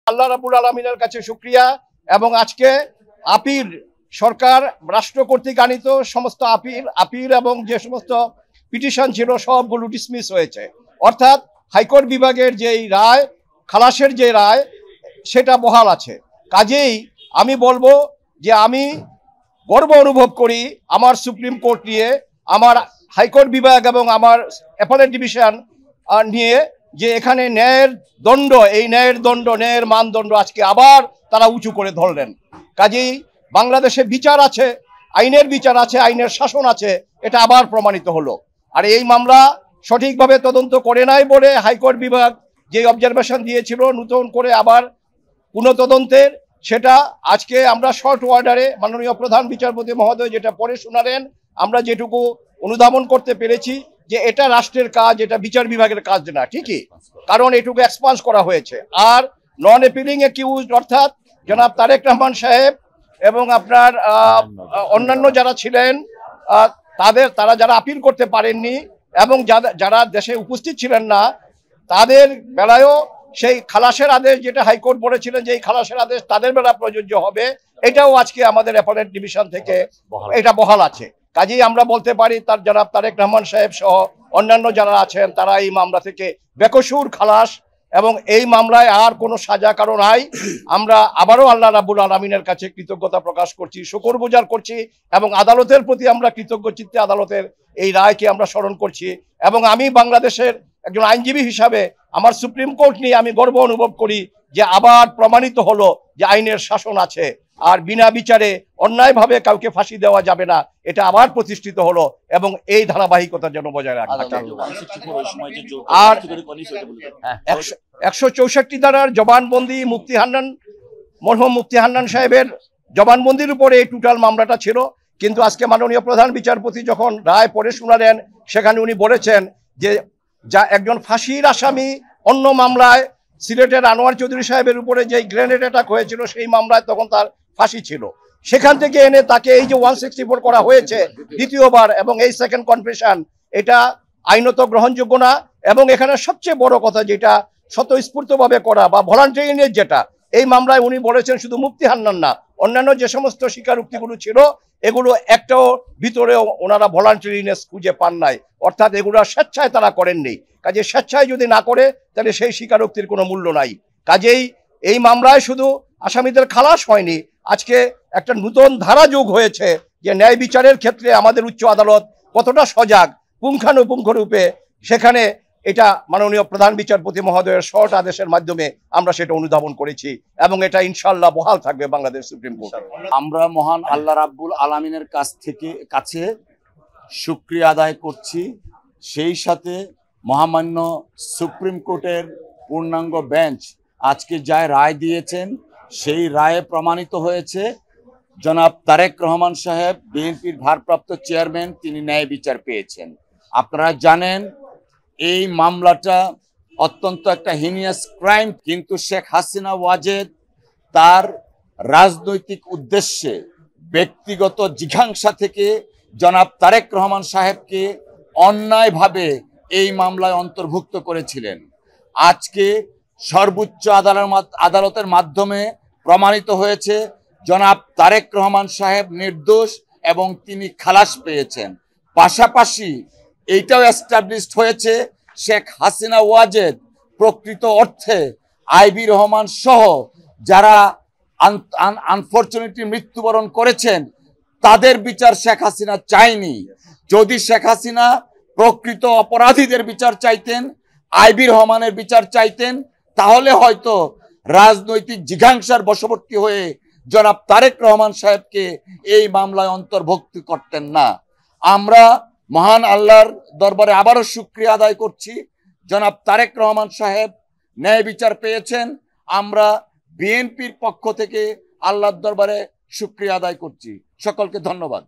আল্লাহ রাব্বুল আলামিনের কাছে শুকরিয়া। এবং আজকে আপিল সরকার রাষ্ট্র কর্তৃক আনিত সমস্ত আপিল এবং যে সমস্ত পিটিশন ছিল সবগুলো ডিসমিস হয়েছে। অর্থাৎ হাইকোর্ট বিভাগের যেই রায়, খালাসের যে রায়, সেটা বহাল আছে। কাজেই আমি বলবো যে আমি গর্ব অনুভব করি আমার সুপ্রিম কোর্ট নিয়ে, আমার হাইকোর্ট বিভাগ এবং আমার অ্যাপেলেট ডিভিশন নিয়ে, যে এখানে ন্যায়ের দণ্ড, এই ন্যায়ের মানদণ্ড আজকে আবার তারা উঁচু করে ধরলেন। কাজেই বাংলাদেশে বিচার আছে, আইনের বিচার আছে, আইনের শাসন আছে, এটা আবার প্রমাণিত হলো। আর এই মামলা সঠিকভাবে তদন্ত করে নাই বলে হাইকোর্ট বিভাগ যে অবজারভেশন দিয়েছিল নতুন করে আবার পুনঃতদন্তের, সেটা আজকে আমরা শর্ট অর্ডারে মাননীয় প্রধান বিচারপতি মহোদয় যেটা পরে শোনালেন, আমরা যেটুকু অনুধাবন করতে পেরেছি যে এটা রাষ্ট্রের কাজ, এটা বিচার বিভাগের কাজ না। ঠিকই, কারণ এটুকু এক্সপান্স করা হয়েছে। আর নন অ্যাপিলিং অ্যাকিউজ অর্থাৎ জনাব তারেক রহমান সাহেব এবং আপনার অন্যান্য যারা ছিলেন, তারা যারা আপিল করতে পারেননি এবং যারা দেশে উপস্থিত ছিলেন না, তাদের বেলায়ও সেই খালাসের আদেশ যেটা হাইকোর্ট বলেছিলেন যে এই খালাসের আদেশ তাদের বেলা প্রযোজ্য হবে, এটাও আজকে আমাদের অ্যাপেলেট ডিভিশন থেকে এটা বহাল আছে। কাজেই আমরা বলতে পারি তার জনাব তারেক রহমান সাহেব সহ অন্যান্য যারা আছেন তারা এই মামলা থেকে বেকসুর খালাস, এবং এই মামলায় আর কোনো সাজা কারো নাই। আমরা আবারও আল্লাহ রাব্বুল আলামিনের কাছে কৃতজ্ঞতা প্রকাশ করছি, শুকরগুজার করছি, এবং আদালতের প্রতি আমরা কৃতজ্ঞ চিত্তে আদালতের এই রায়কে আমরা স্মরণ করছি। এবং আমি বাংলাদেশের একজন আইনজীবী হিসাবে আমার সুপ্রিম কোর্ট নিয়ে আমি গর্ব অনুভব করি যে আবার প্রমাণিত হলো যে আইনের শাসন আছে, আর বিনা বিচারে অন্যায়ভাবে কাউকে ফাঁসি দেওয়া যাবে না, এটা আবার প্রতিষ্ঠিত হলো। এবং এই ধারাবাহিকতা যেন বজায় রাখা। আর 164 ধারার জবানবন্দি মরহুম মুফতি হান্নান সাহেবের জবানবন্দির উপরে এই টোটাল মামলাটা ছিল। কিন্তু আজকে মাননীয় প্রধান বিচারপতি যখন রায় পড়ে শোনালেন, সেখানে উনি বলেছেন যে যা একজন ফাঁসির আসামি অন্য মামলায় সিলেটের আনোয়ার চৌধুরী সাহেবের উপরে যে গ্রেনেড অ্যাটাক হয়েছিল সেই মামলায় তখন তার ফাঁসি ছিল, সেখান থেকে এনে তাকে এই যে 164 করা হয়েছে দ্বিতীয়বার, এবং এই সেকেন্ড কনফেশন, এটা আইনত গ্রহণযোগ্য না। এবং এখানে সবচেয়ে বড় কথা যেটা স্বতঃস্ফূর্তভাবে করা বা ভলান্টারিনেস, যেটা এই মামলায় উনি বলেছেন শুধু মুফতি হান্নান না, অন্যান্য যে সমস্ত স্বীকারোক্তিগুলো ছিল এগুলো একটাও ভিতরেও ওনারা ভলান্টারিনেস খুঁজে পান নাই, অর্থাৎ এগুলো স্বেচ্ছায় তারা করেননি। কাজে স্বেচ্ছায় যদি না করে তাহলে সেই স্বীকারোক্তির কোনো মূল্য নাই। কাজেই এই মামলায় শুধু আসামিদের খালাস হয়নি, আজকে একটা নতুন ধারা যোগ হয়েছে যে ন্যায় বিচারের ক্ষেত্রে আমাদের উচ্চ আদালত কতটা সজাগ পুঙ্খানুপুঙ্খরূপে, সেখানে এটা মাননীয় প্রধান বিচারপতি মহোদয়ের শর্ট আদেশের মাধ্যমে আমরা সেটা অনুধাবন করেছি, এবং এটা ইনশাআল্লাহ বহাল থাকবে বাংলাদেশ সুপ্রিম কোর্টে। আমরা মহান আল্লাহ রাব্বুল আলামিনের কাছে শুকরিয়া আদায় করছি। সেই সাথে মহামান্য সুপ্রিম কোর্টের পূর্ণাঙ্গ বেঞ্চ আজকে যা রায় দিয়েছেন, সেই রায়ে প্রমাণিত হয়েছে জনাব তারেক রহমান সাহেব বিএনপির ভারপ্রাপ্ত চেয়ারম্যান, তিনি ন্যায় বিচার পেয়েছেন। আপনারা জানেন এই মামলাটা অত্যন্ত একটা হিনিয়াস ক্রাইম, কিন্তু শেখ হাসিনা ওয়াজেদ তার রাজনৈতিক উদ্দেশ্যে ব্যক্তিগত জিঘাংসা থেকে জনাব তারেক রহমান সাহেবকে অন্যায়ভাবে এই মামলায় অন্তর্ভুক্ত করেছিলেন। আজকে সর্বোচ্চ আদালতের মাধ্যমে প্রমাণিত হয়েছে জনাব তারেক রহমান সাহেব নির্দোষ এবং তিনি খালাস পেয়েছেন। পাশাপাশি এইটাও এস্টাবলিশড হয়েছে শেখ হাসিনা ওয়াজেদ প্রকৃত অর্থে আইবি রহমান সহ যারা আনফরচুনেটলি মৃত্যুবরণ করেছেন তাদের বিচার শেখ হাসিনা চায়নি। যদি শেখ হাসিনা প্রকৃত অপরাধীদের বিচার চাইতেন, আইবি রহমানের বিচার চাইতেন, তাহলে হয়তো রাজনৈতিক জিঘাংসার বশবর্তী হয়ে জনাব তারেক রহমান সাহেবকে এই মামলায় অন্তর্ভুক্ত করতেন না। আমরা মহান আল্লাহর দরবারে আবারও শুকরিয়া আদায় করছি, জনাব তারেক রহমান সাহেব ন্যায় বিচার পেয়েছেন। আমরা বিএনপির পক্ষ থেকে আল্লাহর দরবারে শুকরিয়া আদায় করছি। সকলকে ধন্যবাদ।